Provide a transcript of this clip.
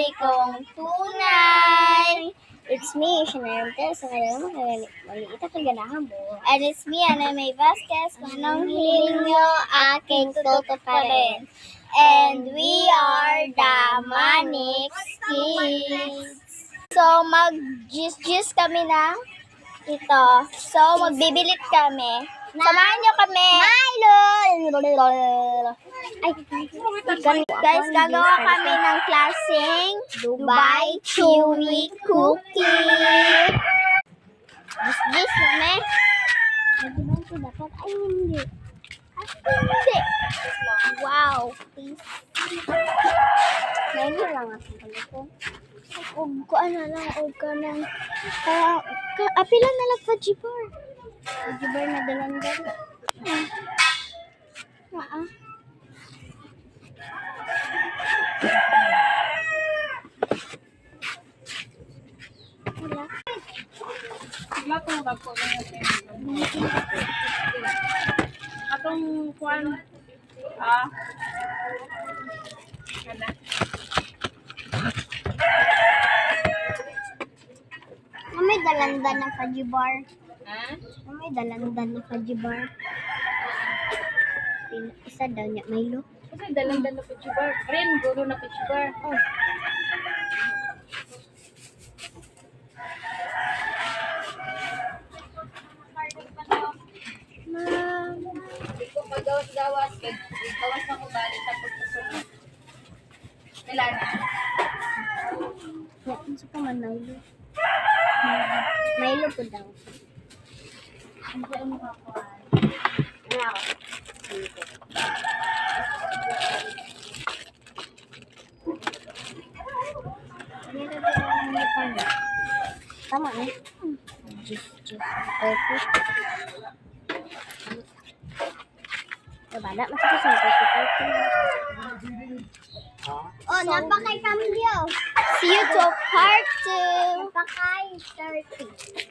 pamilya kong tunay. It's me, Shanae Montes. Sa ngayon, maliit at kaganahan mo. And it's me, Ana May Vasquez. Kung anong hiling nyo, aking tutuparin. And we are the Manix Kids. So, mag-gis kami ng ito. So, magbibilit kami. Samahan nyo kami. Milo! Ay, guys, gagawa kami ng klaseng Dubai Chewy Cookie. Gis kami. Nagdiban ko dapat. Ay, hindi. Ay, hindi. Wow. Please. Ngayon lang ako pala. Og ko ano lang, og ka ng apila na lang Fajibar. Fajibar na dalandan. Wala. Wala ko magpo na atong kuan kana May dalandan ng Fajibar. ha May dalandan ng Fajibar. Isa daw niya Milo. kasi dalang na pichibar rin guro na pichibar Oh. Ma'am. di ko pagawas-gawas kay gawas na ko balik tapos susunod kailan Ya, isa pa man Milo. Milo po daw. ano ba mo ako Wow. Tama na. Just. Okay. Wala, masakit sa ito. Oh, napakay kami diyo. See you to part 2. Napakay 30.